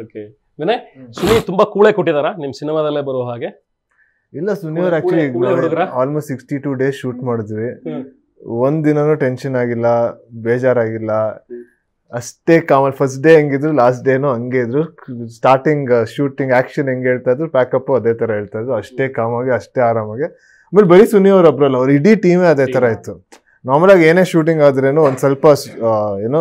Okay Vinay, Suni ತುಂಬಾ ಕೂಳೆ ಕೊಟ್ಟಿದಾರ ನಿಮ್ ಸಿನಿಮಾದಲ್ಲೇ ಬರುವ ಹಾಗೆ? ಇಲ್ಲ, ಸುನಿ ಅವ್ರು ಆಕ್ಚುಲಿ ಆಲ್ಮೋಸ್ಟ್ 62 days ಶೂಟ್ ಮಾಡಿದ್ವಿ. ಒಂದ್ ದಿನನೂ ಟೆನ್ಷನ್ ಆಗಿಲ್ಲ, ಬೇಜಾರಾಗಿಲ್ಲ. ಅಷ್ಟೇ ಕಾಮನ್. ಫಸ್ಟ್ ಡೇ ಹೆಂಗಿದ್ರು ಲಾಸ್ಟ್ ಡೇನು ಹಂಗೆ ಇದ್ರು. ಸ್ಟಾರ್ಟಿಂಗ್ ಶೂಟಿಂಗ್ ಆಕ್ಷನ್ ಹೆಂಗೆ ಹೇಳ್ತಾ ಇದ್ರು, ಪ್ಯಾಕಪ್ ಅದೇ ತರ ಹೇಳ್ತಾ ಇದ್ರು. ಅಷ್ಟೇ ಕಾಮಾಗಿ, ಅಷ್ಟೇ ಆರಾಮಾಗಿ. ಆಮೇಲೆ ಬರೀ ಸುನಿ ಅವ್ರ ಒಬ್ರಲ್ಲ, ಅವ್ರ ಇಡೀ ಟೀಮೇ ಅದೇ ತರ ಇತ್ತು. ನಾರ್ಮಲ್ ಆಗಿ ಏನೇ ಶೂಟಿಂಗ್ ಆದ್ರೇನು ಒಂದ್ ಸ್ವಲ್ಪ ಏನೋ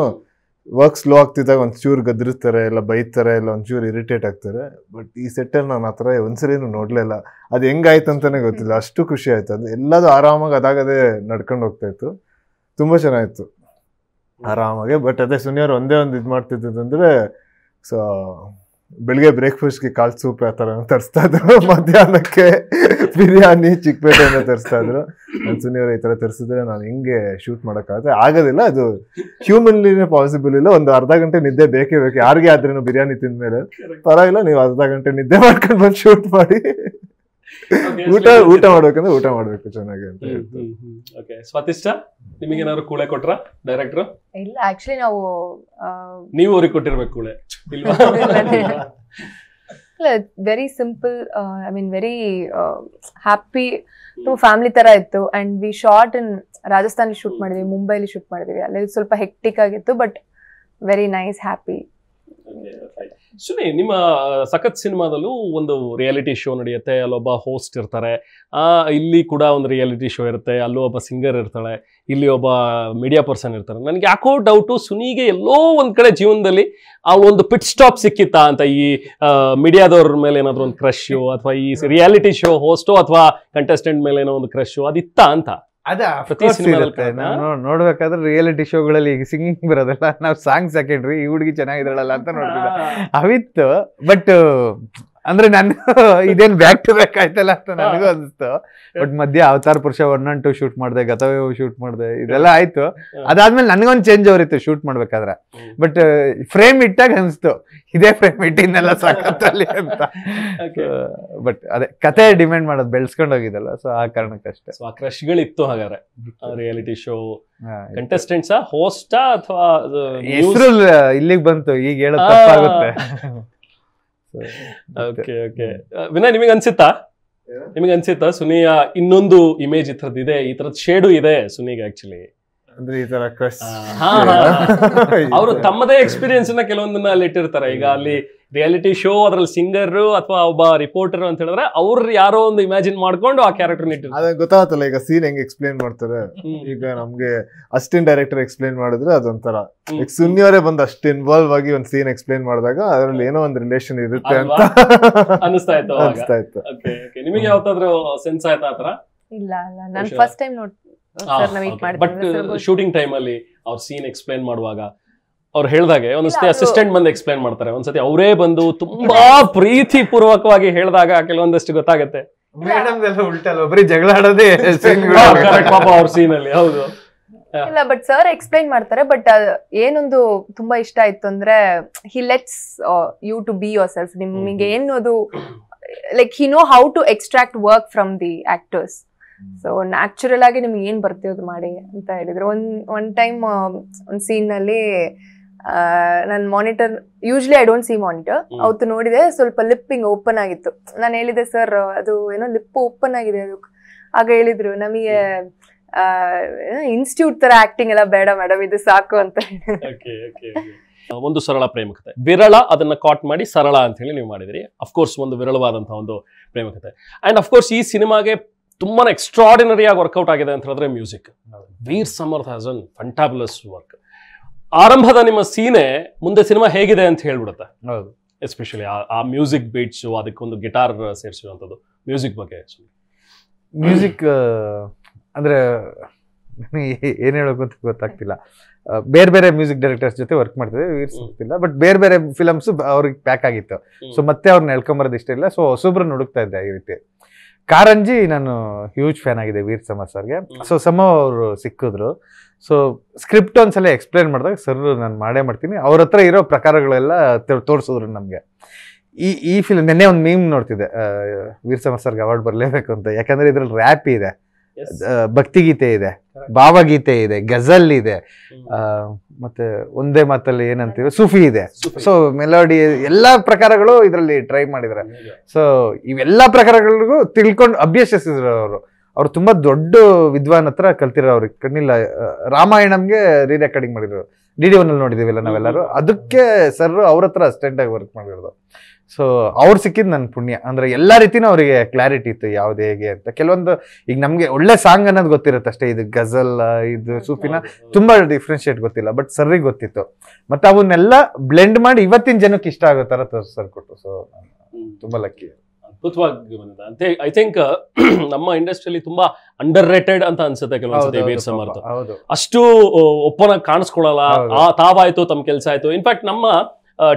ವರ್ಕ್ ಸ್ಲೋ ಆಗ್ತಿದ್ದಾಗ ಒಂಚೂರು ಗದ್ರಿಸ್ತಾರೆ, ಇಲ್ಲ ಬೈತಾರೆ, ಇಲ್ಲ ಒಂಚೂರು ಇರಿಟೇಟ್ ಆಗ್ತಾರೆ. ಬಟ್ ಈ ಸೆಟ್ಟಲ್ಲಿ ನಾನು ಆ ಥರ ಒಂದ್ಸರಿನೂ ನೋಡ್ಲೇ ಇಲ್ಲ. ಅದು ಹೆಂಗಾಯ್ತು ಅಂತಾನೆ ಗೊತ್ತಿಲ್ಲ, ಅಷ್ಟು ಖುಷಿ ಆಯ್ತು. ಅದು ಎಲ್ಲದೂ ಆರಾಮಾಗಿ ಅದಾಗದೇ ನಡ್ಕೊಂಡು ಹೋಗ್ತಾ ಇತ್ತು. ತುಂಬಾ ಚೆನ್ನಾಗಿತ್ತು ಆರಾಮಾಗೆ. ಬಟ್ ಅದೇ ಸುನಿಯವ್ರು ಒಂದೇ ಒಂದು ಇದು ಮಾಡ್ತಿದ್ದಂದ್ರೆ, ಸೊ ಬೆಳಿಗ್ಗೆ ಬ್ರೇಕ್ಫಾಸ್ಟ್ಗೆ ಕಾಲ್ ಸೂಪ್ ಆ ಥರ ತರಿಸ್ತಾ ಇದ್ರು, ಮಧ್ಯಾಹ್ನಕ್ಕೆ ಬಿರಿಯಾನಿ ಚಿಕ್ಕಪೇಟೆಯಿಂದ ತರಿಸ್ತಾ ಇದ್ರು. ನಾನು ಸುನಿಯವ್ರು ಈ ಥರ ತರಿಸಿದ್ರೆ ನಾನು ಹಿಂಗೆ ಶೂಟ್ ಮಾಡೋಕ್ಕಾಗುತ್ತೆ ಆಗೋದಿಲ್ಲ, ಅದು ಹ್ಯೂಮನ್ಲಿನೇ ಪಾಸಿಬಲ್ ಇಲ್ಲ. ಒಂದು ಅರ್ಧ ಗಂಟೆ ನಿದ್ದೆ ಬೇಕೇ ಬೇಕು, ಯಾರಿಗೆ ಆದ್ರೂ ಬಿರಿಯಾನಿ ತಿಂದ್ಮೇಲೆ ಪರವಾಗಿಲ್ಲ, ನೀವು ಅರ್ಧ ಗಂಟೆ ನಿದ್ದೆ ಮಾಡ್ಕೊಂಡು ಬಂದು ಶೂಟ್ ಮಾಡಿ. ಊಟ ಮಾಡ್ಬೇಕಂದ್ರೆ ಊಟ ಮಾಡ್ಬೇಕು ಚೆನ್ನಾಗಿ ಅಂತ. ಸ್ವಾತಿಷ್ಟ, ನಿಮಗೇನಾದ್ರು ಕೂಳೆ ಕೊಟ್ರ ಡೈರೆಕ್ಟ್ರು? ಇಲ್ಲ, ಆಕ್ಚುಲಿ ನಾವು ನೀವು ಅವ್ರಿಗೆ ಕೊಟ್ಟಿರ್ಬೇಕು ಕೂಳೆ. ಇಲ್ಲ, very simple. I mean very happy to family ತರ ಇತ್ತು. And we shot in Rajasthan shoot ಮಾಡಿದ್ವಿ, ಮುಂಬೈಲಿ ಶೂಟ್ ಮಾಡಿದ್ವಿ. ಅಲ್ಲಿ ಸ್ವಲ್ಪ ಹೆಕ್ಟಿಕ್ ಆಗಿತ್ತು, but very nice, happy. Suni, ನಿಮ್ಮ ಸಖತ್ ಸಿನಿಮಾದಲ್ಲೂ ಒಂದು ರಿಯಾಲಿಟಿ ಶೋ ನಡೆಯುತ್ತೆ, ಅಲ್ಲೊಬ್ಬ ಹೋಸ್ಟ್ ಇರ್ತಾರೆ. ಇಲ್ಲಿ ಕೂಡ ಒಂದು ರಿಯಾಲಿಟಿ ಶೋ ಇರುತ್ತೆ, ಅಲ್ಲೂ ಒಬ್ಬ ಸಿಂಗರ್ ಇರ್ತಾಳೆ, ಇಲ್ಲಿ ಒಬ್ಬ ಮೀಡಿಯಾ ಪರ್ಸನ್ ಇರ್ತಾರೆ. ನನಗೆ ಯಾಕೋ ಡೌಟು, ಸುನಿಗೆ ಎಲ್ಲೋ ಒಂದ್ ಕಡೆ ಜೀವನದಲ್ಲಿ ಆ ಒಂದು ಪಿಟ್ ಸ್ಟಾಪ್ ಸಿಕ್ಕಿತ್ತಾ ಅಂತ, ಈ ಮೀಡಿಯಾದವ್ರ ಮೇಲೆ ಏನಾದ್ರು ಒಂದು ಕ್ರಶು, ಅಥವಾ ಈ ರಿಯಾಲಿಟಿ ಶೋ ಹೋಸ್ಟೋ ಅಥವಾ ಕಂಟೆಸ್ಟೆಂಟ್ ಮೇಲೆ ಏನೋ ಒಂದು ಕ್ರಶು ಅದಿತ್ತ ಅಂತ? ನೋಡ್ಬೇಕಾದ್ರೆ ರಿಯಾಲಿಟಿ ಶೋಗಳಲ್ಲಿ ಈಗ ಸಿಂಗಿಂಗ್ ಬರೋದಲ್ಲ, ನಾವು ಸಾಂಗ್ ಸೆಕೆಂಡ್ರಿ, ಈ ಹುಡುಗಿ ಚೆನ್ನಾಗಿದ್ರಲ್ಲ ಅಂತ ನೋಡ್ತಿದ್ದ ಅವಿತ್ತು. ಬಟ್ ಅಂದ್ರೆ ನಾನು ಇದೇನ್ ಬ್ಯಾಕ್ ಟು ಬ್ಯಾಕ್ ಆಯ್ತಲ್ಲ ಅಂತ ನನಗೂ ಅನಿಸ್ತು. ಬಟ್ ಮಧ್ಯ ಅವತಾರ್ ಪುರುಷ 1 and 2 ಶೂಟ್ ಮಾಡಿದೆ, ಗತವೇವ್ ಶೂಟ್ ಮಾಡಿದೆ, ಇದೆಲ್ಲ ಆಯ್ತು. ಅದಾದ್ಮೇಲೆ ನನಗೊಂದು ಚೇಂಜ್ ಓವರ್ ಇತ್ತು ಶೂಟ್ ಮಾಡ್ಬೇಕಾದ್ರೆ. ಬಟ್ ಫ್ರೇಮ್ ಇಟ್ಟಾಗ ಅನಿಸ್ತು, ಇದೇ ಫ್ರೇಮ್ ಇಟ್ಟಿದ್ನೆಲ್ಲ ಸಾಕತ್ತಲ್ಲಿ ಅಂತ. ಬಟ್ ಅದೇ ಕತೆ ಡಿಮ್ಯಾಂಡ್ ಮಾಡೋದು ಬೆಳೆಸ್ಕೊಂಡು ಹೋಗಿದಲ್ಲ, ಸೊ ಆ ಕಾರಣಕ್ಕಷ್ಟೇ. ಆ ಕ್ರಶ್ಗಳಿತ್ತು ಹಾಗಾದ್ರೆ ರಿಯಾಲಿಟಿ ಶೋ ಕಂಟೆಸ್ಟೆಂಟ್ಸ್ ಹೋಸ್ಟಾ ಅಥವಾ ಹೆಸರು ಇಲ್ಲಿಗೆ ಬಂತು, ಈಗ ಹೇಳೋದು ತಪ್ಪಾಗುತ್ತೆ. ಓಕೆ ಓಕೆ ವಿನಯ್, ನಿಮಗೆ ಅನ್ಸಿತ್ತಾ ಸುನಿಯ ಇನ್ನೊಂದು ಇಮೇಜ್ ಈ ತರದ್ ಇದೆ, ಈ ತರದ್ ಶೇಡು ಇದೆ ಸುನಿಗೆ ಆಕ್ಚುಲಿ? ಅಂದ್ರೆ ಈ ತರ ಕ್ರಶ್ ಅವರು ತಮ್ಮದೇ ಎಕ್ಸ್ಪೀರಿಯನ್ಸ್ ನ ಕೆಲವೊಂದನ್ನ ಅಲ್ಲಿ ಇಟ್ಟಿರ್ತಾರೆ. ಈಗ ಅಲ್ಲಿ ರಿಯಾಲಿಟಿ ಶೋ, ಅದ್ರಲ್ಲಿ ಸಿಂಗರ್ ಅಥವಾ ಒಬ್ಬ ರಿಪೋರ್ಟರ್ ಅಂತ ಹೇಳಿದ್ರೆ ಅವ್ರು ಯಾರೋ ಒಂದು ಇಮ್ಯಾಜಿನ್ ಮಾಡ್ಕೊಂಡು ಆ ಕ್ಯಾರೆಕ್ಟರ್ ಇಟ್ಟಿರ್ತಾರೆ. ಅದ ಗೊತ್ತಾಗತ್ತಲ್ಲ, ಈಗ ಸೀನ್ ಹೆಂಗ್ ಎಕ್ಸ್ಪ್ಲೇನ್ ಮಾಡ್ತಾರೆ. ಈಗ ನಮ್ಗೆ ಅಸಿಸ್ಟೆಂಟ್ ಡೈರೆಕ್ಟರ್ ಎಕ್ಸ್ಪ್ಲೇನ್ ಮಾಡಿದ್ರೆ ಅದೊಂಥರ, ಈಗ ಸುನಿಯವರೇ ಬಂದು ಅಷ್ಟು ಇನ್ವಾಲ್ವ್ ಆಗಿ ಒಂದು ಸೀನ್ ಎಕ್ಸ್ಪ್ಲೇನ್ ಮಾಡಿದಾಗ ಅದ್ರಲ್ಲಿ ಏನೋ ಒಂದು ರಿಲೇಷನ್ ಇರುತ್ತೆ ಅಂತ ಅನಿಸ್ತಾ ಇತ್ತು. ನಿಮಗೆ ಯಾವತ್ತಾದ್ರೂ ಸೆನ್ಸ್ ಆಯ್ತಾ ಆತರ? ಇಲ್ಲ, ನಾನು first time but shooting time ಅಲ್ಲಿ ಅವ್ರ ಸೀನ್ ಎಕ್ಸ್ಪ್ಲೇನ್ ಮಾಡುವಾಗ ಅವ್ರು ಹೇಳ್ದಾಗೆ ಒಂದ್ಸತಿ ಅಸಿಸ್ಟೆಂಟ್ ಬಂದು ಎಕ್ಸ್ಪ್ಲೇನ್ ಮಾಡ್ತಾರೆ, ಒಂದ್ಸತಿ ಅವರೇ ಬಂದು ತುಂಬಾ ಪ್ರೀತಿ ಪೂರ್ವಕವಾಗಿ ಹೇಳಿದಾಗ ಕೆಲವೊಂದಷ್ಟು ಗೊತ್ತಾಗತ್ತೆ. ಬರೀ ಜಗಳ ಆಡೋದೇ ಪಾಪ ಅವ್ರ ಸೀನ್ ಅಲ್ಲಿ. ಹೌದು, ಇಲ್ಲ, ಬಟ್ ಸರ್ ಎಕ್ಸ್ಪ್ಲೈನ್ ಮಾಡ್ತಾರೆ. ಬಟ್ ಏನೊಂದು ತುಂಬಾ ಇಷ್ಟ ಆಯ್ತು ಅಂದ್ರೆ, he lets you to be yourself. ನಿಮಗೆ ಏನದು like he know how to extract work from the actors. So natural ಆಗಿ ನಿಮ್ಗೆ ಏನ್ ಬರ್ತಿರೋದು ಮಾಡಿ ಅಂತ ಹೇಳಿದ್ರು. ಒನ್ ಟೈಮ್ ಒಂದ್ ಸೀನ್ ನಲ್ಲಿ ನನ್ monitor, usually I don't see monitor, ಅವತ್ತು ನೋಡಿದೆ ಸ್ವಲ್ಪ ಲಿಪ್ಪಿಂಗ್ ಓಪನ್ ಆಗಿತ್ತು. ನಾನು ಹೇಳಿದೆ ಸರ್ ಅದು ಏನೋ ಲಿಪ್ ಓಪನ್ ಆಗಿದೆ ಅದು. ಆಗ ಹೇಳಿದ್ರು, ನಮಗೆ ಇನ್ಸ್ಟಿಟ್ಯೂಟ್ ತರ ಆಕ್ಟಿಂಗ್ ಎಲ್ಲ ಬೇಡ ಮೇಡಮ್, ಇದು ಸಾಕು ಅಂತ. ಒಂದು ಸರಳ ಪ್ರೇಮ ಕಥೆ, ವಿರಳ ಅದನ್ನ ಕಾಟ್ ಮಾಡಿ ಸರಳ ಅಂತ ಹೇಳಿ ನೀವು ಮಾಡಿದ್ರಿ. ಅಫ್ಕೋರ್ಸ್ ಒಂದು ವಿರಳವಾದಂತಹ ಒಂದು ಪ್ರೇಮ ಕಥೆ. ಅಂಡ್ ಅಫ್ಕೋರ್ಸ್ ಈ ಸಿನಿಮಾಗೆ ತುಂಬಾನೇ ಎಕ್ಸ್ಟ್ರಾರ್ಡಿನರಿ ಆಗಿ ವರ್ಕೌಟ್ ಆಗಿದೆ ಅಂತ ಹೇಳಿದ್ರೆ music. Veer Samarth has an fantabulous work. ಆರಂಭದ ನಿಮ್ಮ ಸೀನೆ ಮುಂದೆ ಸಿನಿಮಾ ಹೇಗಿದೆ ಅಂತ ಹೇಳ್ಬಿಡುತ್ತೆ. ಹೌದು, ಎಸ್ಪೆಷಲಿ ಆ ಮ್ಯೂಸಿಕ್ ಬೀಟ್ಸು, ಅದಕ್ಕೊಂದು ಗಿಟಾರ್ ಸೇರಿಸುವಂಥದ್ದು. ಮ್ಯೂಸಿಕ್ ಬಗ್ಗೆ ಮ್ಯೂಸಿಕ್ ಅಂದ್ರೆ ಏನ್ ಹೇಳೋಕೆ ಅಂತ ಗೊತ್ತಾಗ್ತಿಲ್ಲ. ಬೇರೆ ಬೇರೆ ಮ್ಯೂಸಿಕ್ ಡೈರೆಕ್ಟರ್ಸ್ ಜೊತೆ ವರ್ಕ್ ಮಾಡ್ತಿದ್ದೆ, ಇಲ್ಲ ಬಟ್ ಬೇರೆ ಬೇರೆ ಫಿಲಮ್ಸ್ ಅವ್ರಿಗೆ ಪ್ಯಾಕ್ ಆಗಿತ್ತು. ಸೊ ಮತ್ತೆ ಅವ್ರನ್ನ ಹೇಳ್ಕೊಂಬರೋದು ಇಷ್ಟ ಇಲ್ಲ. ಸೊ ಹೊಸೊಬ್ರನ್ನ ಹುಡುಕ್ತಾ ಇದ್ದೆ. ಈ ರೀತಿ ಕಾರಂಜಿ ನಾನು ಹ್ಯೂಜ್ ಫ್ಯಾನ್ ಆಗಿದೆ ವೀರ್ ಸಮರ್ಥ್ ಸರ್ಗೆ. ಸೊ ಸಮ ಅವರು ಸಿಕ್ಕಿದ್ರು. ಸೊ ಸ್ಕ್ರಿಪ್ಟ್ ಒಂದ್ಸಲ ಎಕ್ಸ್ಪ್ಲೇನ್ ಮಾಡಿದಾಗ ಸರ್ ನಾನು ಮಾಡೇ ಮಾಡ್ತೀನಿ, ಅವ್ರ ಹತ್ರ ಇರೋ ಪ್ರಕಾರಗಳೆಲ್ಲ ತೋರಿಸಿದ್ರು ನಮಗೆ. ಈ ಫಿಲ್ಮ್ ನೆನ್ನೆ ಒಂದು ಮೀಮ್ ನೋಡ್ತಿದ್ದೆ, ವೀರ್ ಸಮರ್ಥ್ ಸರ್ಗೆ ಅವಾರ್ಡ್ ಬರಲೇಬೇಕು ಅಂತ. ಯಾಕಂದ್ರೆ ಇದ್ರಲ್ಲಿ ರ್ಯಾಪ್ ಇದೆ, ಭಕ್ತಿಗೀತೆ ಇದೆ, ಭಾವಗೀತೆ ಇದೆ, ಗಜಲ್ ಇದೆ, ಮತ್ತೆ ಒಂದೇ ಮಾತಲ್ಲಿ ಏನಂತೀವಿ ಸೂಫಿ ಇದೆ. Sufi. ಸೊ ಮೆಲೋಡಿ ಎಲ್ಲಾ ಪ್ರಕಾರಗಳು ಇದರಲ್ಲಿ ಟ್ರೈ ಮಾಡಿದ್ದಾರೆ. ಸೊ ಇವೆಲ್ಲಾ ಪ್ರಕಾರಗಳಿಗೂ ತಿಳ್ಕೊಂಡು ಅಭ್ಯಸಿಸಿದ್ರು ಅವ್ರು ತುಂಬಾ ದೊಡ್ಡ ವಿದ್ವಾನ್ ಹತ್ರ ಕಲ್ತಿರೋ ಅವ್ರಿಗೆ ಕಣ್ಣಿಲ್ಲ. ರಾಮಾಯಣಂಗೆ ರೀ ರೆಕಾರ್ಡಿಂಗ್ ಮಾಡಿದ್ರು, DD1 ಅಲ್ಲಿ ನೋಡಿದೀವಲ್ಲ ನಾವೆಲ್ಲರೂ. ಅದಕ್ಕೆ ಸರ್ ಅವ್ರ ಹತ್ರ ಅಸಿಸ್ಟೆಂಟ್ ಆಗಿ ವರ್ಕ್ ಮಾಡಿರೋದು. ಸೊ ಅವ್ರು ಸಿಕ್ಕಿದ್ ನನ್ ಪುಣ್ಯ. ಅಂದ್ರೆ ಎಲ್ಲಾ ರೀತಿನೂ ಅವರಿಗೆ ಕ್ಲಾರಿಟಿ ಇತ್ತು ಯಾವ್ದು ಹೇಗೆ ಅಂತ. ಕೆಲವೊಂದು ಈಗ ನಮ್ಗೆ ಒಳ್ಳೆ ಸಾಂಗ್ ಅನ್ನೋದು ಗೊತ್ತಿರುತ್ತೆ ಅಷ್ಟೇ, ಇದು ಗಜಲ್ ಇದು ಸೂಫಿನ ತುಂಬಾ ಡಿಫ್ರೆನ್ಶಿಯೇಟ್ ಗೊತ್ತಿಲ್ಲ, ಬಟ್ ಸರ್ರಿಗೆ ಗೊತ್ತಿತ್ತು. ಮತ್ತೆ ಅವನ್ನೆಲ್ಲ ಬ್ಲೆಂಡ್ ಮಾಡಿ ಇವತ್ತಿನ ಜನಕ್ಕೆ ಇಷ್ಟ ಆಗೋ ತರ ಸರ್ ಕೊಟ್ಟು. ಸೊ ತುಂಬಾ ಲಕ್ಕಿ. ಅದ್ಭುತವಾಗಿ ಬಂದಿದೆ ಅಂತ ಐ ಥಿಂಕ್ ನಮ್ಮ ಇಂಡಸ್ಟ್ರಿಯಲ್ಲಿ ತುಂಬಾ ಅಂಡರ್ ರೇಟೆಡ್ ಅಂತ ಅನ್ಸುತ್ತೆ ಕೆಲವೊಂದ್ಸತಿ ವೀರ್ ಸಮರ್ಥ. ಅಷ್ಟು ಒಪ್ಪನ ಕಾಣಿಸ್ಕೊಳ್ಳಲ್ಲ. ತಾವಾಯ್ತು ತಮ್ಮ ಕೆಲಸ ಆಯ್ತು. ಇನ್ಫ್ಯಾಕ್ಟ್ ನಮ್ಮ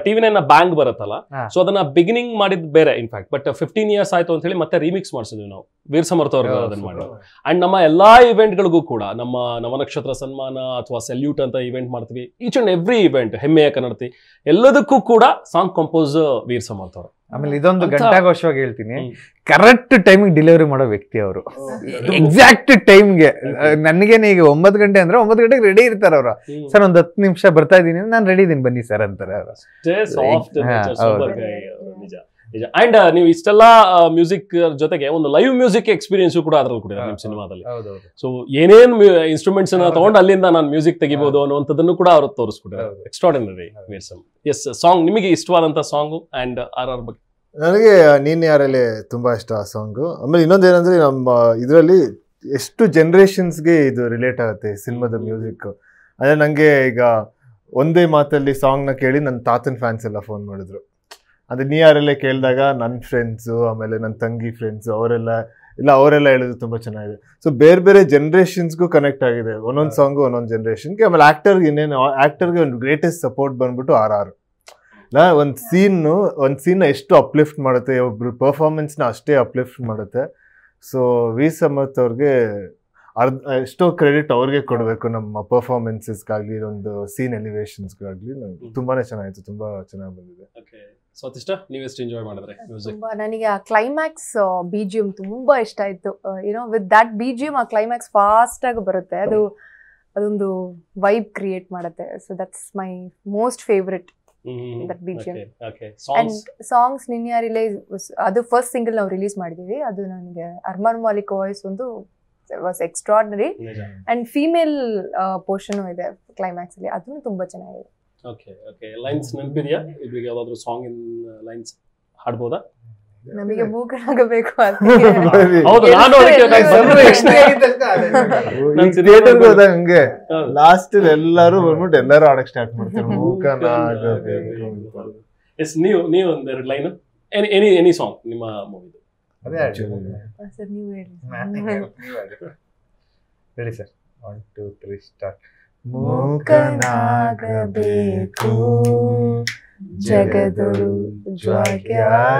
ಟಿವಿ9 ಬ್ಯಾಂಕ್ ಬರುತ್ತಲ್ಲ, ಸೊ ಅದನ್ನ ಬಿಗಿನಿಂಗ್ ಮಾಡಿದ್ ಬೇರೆ ಇನ್ಫ್ಯಾಕ್ಟ್, ಬಟ್ 15 years ಆಯ್ತು ಅಂತ ಹೇಳಿ ಮತ್ತೆ ರೀಮಿಕ್ಸ್ ಮಾಡಿಸಿದ್ವಿ ನಾವು ವೀರ್ ಸಮರ್ಥ ಅವ್ರಿಗೆ ಅದನ್ನ ಮಾಡಿ. ಅಂಡ್ ನಮ್ಮ ಎಲ್ಲಾ ಇವೆಂಟ್ಗಳಿಗೂ ಕೂಡ ನಮ್ಮ ನವನಕ್ಷತ್ರ ಸನ್ಮಾನ ಅಥವಾ ಸೆಲ್ಯೂಟ್ ಅಂತ ಇವೆಂಟ್ ಮಾಡ್ತೀವಿ. ಈಚ್ ಅಂಡ್ ಎವ್ರಿ ಇವೆಂಟ್, ಹೆಮ್ಮೆಯ ಕನ್ನಡತಿ, ಎಲ್ಲದಕ್ಕೂ ಕೂಡ ಸಾಂಗ್ ಕಂಪೋಸ್ ವೀರ್ ಸಮರ್ಥ ಅವರು. ಆಮೇಲೆ ಇದೊಂದು ಗಂಟಾಘೋಷವಾಗಿ ಹೇಳ್ತೀನಿ, ಕರೆಕ್ಟ್ ಟೈಮಿಗೆ ಡೆಲಿವರಿ ಮಾಡೋ ವ್ಯಕ್ತಿ ಅವರು. ಎಕ್ಸಾಕ್ಟ್ ಟೈಮ್ಗೆ. ನನಗೇನೆ ಈಗ 9 ಗಂಟೆ ಅಂದ್ರೆ 9 ಗಂಟೆಗೆ ರೆಡಿ ಇರ್ತಾರೆ ಅವ್ರು. ಸರ್ ಒಂದ್ 10 ನಿಮಿಷ ಬರ್ತಾ ಇದೀನಿ, ನಾನು ರೆಡಿ ಇದೀನಿ ಬನ್ನಿ ಸರ್ ಅಂತಾರೆ ಅವರು. ಅಂಡ್ ನೀವು ಇಷ್ಟೆಲ್ಲ ಮ್ಯೂಸಿಕ್ ಜೊತೆಗೆ ಒಂದು ಲೈವ್ ಮ್ಯೂಸಿಕ್ ಎಕ್ಸ್ಪೀರಿಯನ್ಸ್ ಕೂಡ ಅದ್ರಲ್ಲಿ ಕೂಡ ನಿಮ್ ಸಿನಿಮಾದಲ್ಲಿ. ಸೊ ಏನೇನ್ ಇನ್ಸ್ಟ್ರೂಮೆಂಟ್ಸ್ ತಗೊಂಡು ಅಲ್ಲಿಂದ ನಾನು ಮ್ಯೂಸಿಕ್ ತೆಗಿಬಹುದು ಅನ್ನುವಂಥದ್ದನ್ನು ಕೂಡ ಅವರು ತೋರಿಸ್ಕೊಟ್ಟಿದ್ದಾರೆ. ಎಕ್ಸ್ಟ್ರಾರ್ಡಿನರಿ. ಎಸ್, ಸಾಂಗ್ ನಿಮಗೆ ಇಷ್ಟವಾದಂತ ಸಾಂಗ್ ಅಂಡ್ RR ಬಗ್ಗೆ? ನನಗೆ ನೀನ್ ಯಾರಲ್ಲಿ ತುಂಬಾ ಇಷ್ಟ ಆ ಸಾಂಗು. ಆಮೇಲೆ ಇನ್ನೊಂದೇನಂದ್ರೆ ನಮ್ಮ ಇದರಲ್ಲಿ ಎಷ್ಟು ಜನರೇಷನ್ಸ್ಗೆ ಇದು ರಿಲೇಟ್ ಆಗುತ್ತೆ ಸಿನಿಮಾದ ಮ್ಯೂಸಿಕ್. ಅಂದ್ರೆ ನಂಗೆ ಈಗ ಒಂದೇ ಮಾತಲ್ಲಿ ಸಾಂಗ್ನ ಕೇಳಿ ನನ್ನ ತಾತನ ಫ್ಯಾನ್ಸ್ ಎಲ್ಲ ಫೋನ್ ಮಾಡಿದ್ರು. ಅಂದ್ರೆ ನೀ ಯಾರೆಲ್ಲ ಕೇಳಿದಾಗ ನನ್ನ ಫ್ರೆಂಡ್ಸು, ಆಮೇಲೆ ನನ್ನ ತಂಗಿ ಫ್ರೆಂಡ್ಸು ಅವರೆಲ್ಲ ಹೇಳಿದ್ರು ತುಂಬ ಚೆನ್ನಾಗಿದೆ. ಸೊ ಬೇರೆ ಬೇರೆ ಜನ್ರೇಷನ್ಸ್ಗೂ ಕನೆಕ್ಟ್ ಆಗಿದೆ ಒಂದೊಂದು ಸಾಂಗು ಒಂದೊಂದು ಜನ್ರೇಷನ್ಗೆ. ಆಮೇಲೆ ಆ್ಯಕ್ಟರ್ಗೆ ಒಂದು ಗ್ರೇಟೆಸ್ಟ್ ಸಪೋರ್ಟ್ ಬಂದ್ಬಿಟ್ಟು RR. ಒಂದು ಸೀನ್ನ ಎಷ್ಟು ಅಪ್ಲಿಫ್ಟ್ ಮಾಡುತ್ತೆ, ಒಬ್ರು ಪರ್ಫಾರ್ಮೆನ್ಸ್ನ ಅಷ್ಟೇ ಅಪ್ಲಿಫ್ಟ್ ಮಾಡುತ್ತೆ. ಸೊ ವೀರ್ ಸಮರ್ಥ ಅವ್ರಿಗೆ ಎಷ್ಟೋ ಕ್ರೆಡಿಟ್ ಅವ್ರಿಗೆ ಕೊಡಬೇಕು. ನಮ್ಮ ಪರ್ಫಾರ್ಮೆನ್ಸಸ್ಗಾಗಲಿ ಒಂದು ಸೀನ್ ಎಲಿವೇಶನ್ಸ್ಗಾಗಲಿ ತುಂಬಾನೇ ಚೆನ್ನಾಗಿತ್ತು, ತುಂಬಾ ಚೆನ್ನಾಗಿ ಬಂದಿದೆ. ಸ್ವತಿಷ್ಠ, ನೀವೆಷ್ಟು ಎಂಜಾಯ್ ಮಾಡಿದ್ರೆ ಮ್ಯೂಸಿಕ್? ನನಗೆ ಆ ಕ್ಲೈಮ್ಯಾಕ್ಸ್ BGM ತುಂಬಾ ಇಷ್ಟ ಆಯ್ತು. ವಿತ್ ದಟ್ BGM ಆ ಕ್ಲೈಮ್ಯಾಕ್ಸ್ ಫಾಸ್ಟ್ ಆಗಿ ಬರುತ್ತೆ, ಅದೊಂದು ವೈಬ್ ಕ್ರಿಯೇಟ್ ಮಾಡುತ್ತೆ. So that's my most favourite, that BGM. And songs ನಿನ್ನೆ ರಿಲೀಸ್, ಅದು ಫಸ್ಟ್ ಸಿಂಗಲ್ ನಾವು ರಿಲೀಸ್ ಮಾಡಿದೀವಿ. ಅದು ನನಗೆ ಅರ್ಮಾನ್ ಮಾಲಿಕ್ ವಾಯ್ಸ್ ಒಂದು was extraordinary. And female portion ಇದೆ ಕ್ಲೈಮ್ಯಾಕ್ಸ್ ಅಲ್ಲಿ, ಅದನ್ನು ತುಂಬಾ ಚೆನ್ನಾಗಿದೆ. ಲೈನ್ಸ್ ನೆನಪಿದೆಯಾ? ಇವಾಗ ಯಾವ್ದಾದ್ರು ಸಾಂಗ್ ಇನ್ ಲೈನ್ಸ್ ಹಾಡ್ಬೋದಾ? ನಮಗೆ ಮೂಕನಾಗಬೇಕು ಹಂಗೆ ಲಾಸ್ಟ್ ಎಲ್ಲರೂ ಬಂದ್ಬಿಟ್ಟು ಎಲ್ಲರೂ ಆಡಕ್ ಸ್ಟಾರ್ಟ್ ಮಾಡ್ತಾರೆ, ಮೂಕನಾಗಬೇಕು. ನೀವು ಒಂದೆರಡು ಲೈನ್ ಎನಿ ಸಾಂಗ್ ನಿಮ್ಮ ಮೂವಿದು. ಸರ್ ನೀವು ಹೇಳಿ ಸರ್. 1 2 3 ಸ್ಟಾರ್ಟ್. ಮೂಕನಾಗಬೇಕು ಜಗದೊಳು ಜ್ವಾಗ್ಯಾದಿರಬೇಕು.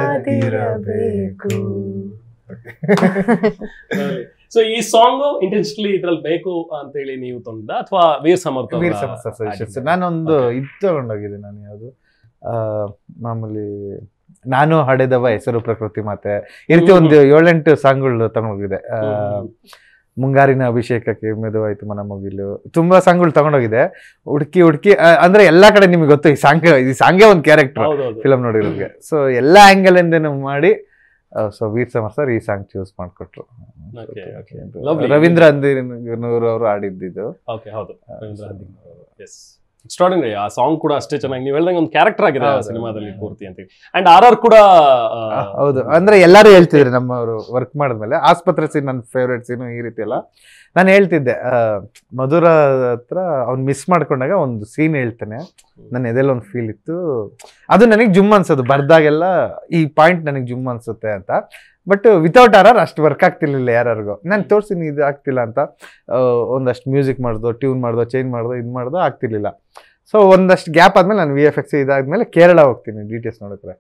ಸೊ ಈ ಸಾಂಗ್ ಇಂಟೆನ್ಷನಲಿ ಇದ್ರಲ್ಲಿ ಬೇಕು ಅಂತ ಹೇಳಿ ನೀವು ತಂದ ಅಥವಾ ವೀರ್ ಸಮರ್ಥ? ನಾನೊಂದು ಇದು ತಗೊಂಡೋಗಿದ್ದೆ. ನಾನು ಯಾವುದು ಮಾಮೂಲಿ ನಾನು ಹಾಡಿದವ ಹೆಸರು ಪ್ರಕೃತಿ ಮಾತೆ ಈ ರೀತಿ ಒಂದು 7-8 ಸಾಂಗ್ಗಳು ತಗೊಂಡೋಗಿದೆ. ಮುಂಗಾರಿನ ಅಭಿಷೇಕಕ್ಕೆ ಮೆದುವಾಯ್ತು ಮನ ಮುಗಿಲು, ತುಂಬಾ ಸಾಂಗ್ಗಳು ತಗೊಂಡೋಗಿದೆ. ಹುಡುಕಿ ಅಂದ್ರೆ ಎಲ್ಲಾ ಕಡೆ ನಿಮ್ಗೆ ಗೊತ್ತು ಈ ಸಾಂಗೇ ಒಂದು ಕ್ಯಾರೆಕ್ಟರ್ ಫಿಲಮ್ ನೋಡಿರೋರಿಗೆ. ಸೊ ಎಲ್ಲಾ ಆಂಗಲ್ ಇಂದ ಮಾಡಿ ಸೊ ವೀರ್ ಸಮರ್ಥ ಸರ್ ಈ ಸಾಂಗ್ ಚೂಸ್ ಮಾಡ್ಕೊಟ್ರು. ರವೀಂದ್ರ ಹಂದಿನೂರು ಅವರು ಆಡಿದ್ದು. ಎಕ್ಸ್ಟ್ರಾರ್ಡಿನರಿ. ಆ ಸಾಂಗ್ ಕೂಡ ಅಷ್ಟೇ ಚೆನ್ನಾಗಿ ನೀವು ಹೇಳ್ದಂಗೆ ಒಂದು ಕ್ಯಾರೆಕ್ಟರ್ ಆಗಿದೆ ಸಿನಿಮಾದಲ್ಲಿ ಪೂರ್ತಿ ಅಂತ. ಅಂಡ್ RR ಕೂಡ ಹೌದು. ಅಂದ್ರೆ ಎಲ್ಲಾರು ಹೇಳ್ತಿದ್ರು ನಮ್ಮವರು ವರ್ಕ್ ಮಾಡಿದ್ಮೇಲೆ, ಆಸ್ಪತ್ರೆ ಸೀನ್ ನನ್ನ ಫೇವ್ರೇಟ್ ಸೀನು ಈ ರೀತಿ ಎಲ್ಲ ನಾನು ಹೇಳ್ತಿದ್ದೆ. ಮಧುರ ಹತ್ರ ಅವ್ನು ಮಿಸ್ ಮಾಡ್ಕೊಂಡಾಗ ಒಂದು ಸೀನ್ ಹೇಳ್ತಾನೆ, ನನ್ನ ಎದೆಲ್ಲ ಒಂದು ಫೀಲ್ ಇತ್ತು, ಅದು ನನಗೆ ಜುಮ್ ಅನ್ಸೋದು ಬರ್ದಾಗೆಲ್ಲ ಈ ಪಾಯಿಂಟ್ ನನಗೆ ಜುಮ್ ಅನ್ಸುತ್ತೆ ಅಂತ. ಬಟ್ ವಿತೌಟ್ RR ಅಷ್ಟು ವರ್ಕ್ ಆಗ್ತಿರ್ಲಿಲ್ಲ ಯಾರಿಗೂ. ನಾನು ತೋರಿಸ್ತೀನಿ ಇದು ಆಗ್ತಿಲ್ಲ ಅಂತ ಒಂದಷ್ಟು ಮ್ಯೂಸಿಕ್ ಮಾಡ್ದೋ, ಟ್ಯೂನ್ ಮಾಡ್ದೋ, ಚೇಂಜ್ ಮಾಡ್ದೋ, ಇದು ಮಾಡ್ದೋ ಆಗ್ತಿರ್ಲಿಲ್ಲ. ಸೊ ಒಂದಷ್ಟು ಗ್ಯಾಪ್ ಆದ್ಮೇಲೆ ನಾನು VFX ಇದಾದ್ಮೇಲೆ ಕೇರಳ ಹೋಗ್ತೀನಿ DTS ನೋಡಿದ್ರೆ.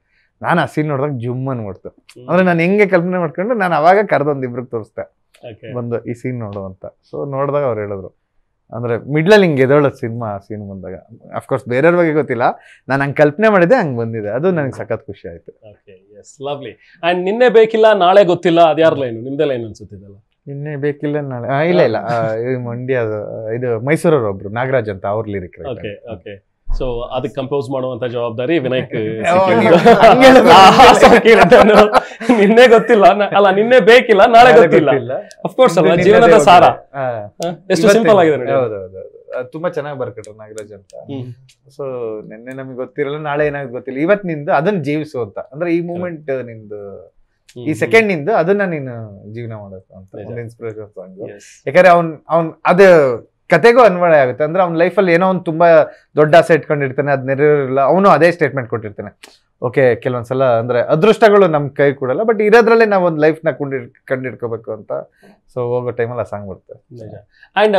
ನಾನು ಆ ಸೀನ್ ನೋಡಿದಾಗ ಜುಮ್ ಅನ್ಬಿಡ್ತು. ಅಂದ್ರೆ ನಾನು ಹೆಂಗೆ ಕಲ್ಪನೆ ಮಾಡ್ಕೊಂಡು ನಾನು ಅವಾಗ ಕರೆದೊಂದು ಇಬ್ರಿಗೆ ತೋರಿಸ್ದೆ ಬಂದು ಈ ಸೀನ್ ನೋಡು ಅಂತ. ಸೊ ನೋಡಿದಾಗ ಅವ್ರು ಹೇಳಿದ್ರು ಅಂದ್ರೆ ಮಿಡ್ಲಲ್ಲಿ ಹಿಂಗೆ ಎದೋಳೋದು ಸಿನಿಮಾ ಸೀನ್ ಬಂದಾಗ. ಅಫ್ಕೋರ್ಸ್ ಬೇರೆಯವ್ರ ಬಗ್ಗೆ ಗೊತ್ತಿಲ್ಲ, ನಾನು ಹಂಗೆ ಕಲ್ಪನೆ ಮಾಡಿದೆ, ಹಂಗೆ ಬಂದಿದೆ. ಅದು ನನಗೆ ಸಖತ್ ಖುಷಿ ಆಯ್ತು. ಲವ್ಲಿ. ಅಂಡ್ ನಿನ್ನೆ ಬೇಕಿಲ್ಲ ನಾಳೆ ಗೊತ್ತಿಲ್ಲ, ಅದ್ಯಾರ ಲೈನು? ನಿಮ್ದೇ ಲೈನ್ ಅನ್ಸುತ್ತಿದ್ದಲ್ಲ? ನಿನ್ನೆ ಬೇಕಿಲ್ಲ ನಾಳೆ ಇಲ್ಲ ಇಲ್ಲ ಮಂಡ್ಯ ಇದು ಮೈಸೂರವ್ರು ಒಬ್ರು ನಾಗರಾಜ್ ಅಂತ ಅವ್ರ ಲಿರಿಕ್. Okay okay. ಸೊ ಅದಕ್ಕೆ ಕಂಪೋಸ್ ಮಾಡುವಂತ ಜವಾಬ್ದಾರಿ ವಿನಾಯಕ್. ನಿನ್ನೆ ಗೊತ್ತಿಲ್ಲ ಅಲ್ಲ, ನಿನ್ನೆ ಬೇಕಿಲ್ಲ, ನಾಳೆ ಗೊತ್ತಿಲ್ಲ. ಅಫ್ಕೋರ್ಸ್ ಅಲ್ಲ, ಜೀವನದ ಸಾರ ಎಷ್ಟು ಸಿಂಪಲ್ ಆಗಿದೆ ನೋಡಿ. ಹೌದೌದು, ತುಂಬಾ ಚೆನ್ನಾಗಿ ಬರ್ಕೊಟ್ರು ನಾಗರಾಜ್ ಅಂತ. ಸೊ ನಿನ್ನೆ ನಮಗೆ ಗೊತ್ತಿರಲ್ಲ, ನಾಳೆ ಏನಾಗುತ್ತೆ ಗೊತ್ತಿಲ್ಲ, ಇವತ್ ನಿಂದು ಅದನ್ನ ಜೀವಿಸು ಅಂತ, ಅಂದ್ರೆ ಈ ಮೂಮೆಂಟ್ ನಿಂದು, ಈ ಸೆಕೆಂಡ್ ನಿಂದು ಅದನ್ನ ನೀನು ಜೀವನ ಮಾಡೋದು ಅಂತ ಒಂದು ಇನ್ಸ್ಪಿರೇಷನ್ ಸಾಂಗ್. ಯಾಕಂದ್ರೆ ಅವ್ನ್ ಅದು ಕತೆಗೂ ಅನ್ವಯ ಆಗುತ್ತೆ. ಅಂದ್ರೆ ಅವ್ನ ಲೈಫಲ್ಲಿ ಏನೋ ಒಂದು ತುಂಬಾ ದೊಡ್ಡ ಆಸೆ ಇಟ್ಕೊಂಡಿರ್ತಾನೆ, ಅದ್ ನೆರವೇರಿಲ್ಲ, ಅವನು ಅದೇ ಸ್ಟೇಟ್ಮೆಂಟ್ ಕೊಟ್ಟಿರ್ತಾನೆ. ಓಕೆ, ಕೆಲವೊಂದ್ಸಲ ಅಂದ್ರೆ ಅದೃಷ್ಟಗಳು ನಮ್ ಕೈ ಕೊಡಲ್ಲ, ಬಟ್ ಇರೋದ್ರಲ್ಲೇ ನಾವ್ ಒಂದು ಲೈಫ್ ನ ಕಂಡಿಡ್ಕೋಬೇಕು ಅಂತ. ಸೊ ಹೋಗೋ ಟೈಮಲ್ಲಿ ಆ ಸಾಂಗ್ ಬರುತ್ತೆ. ಅಂಡ್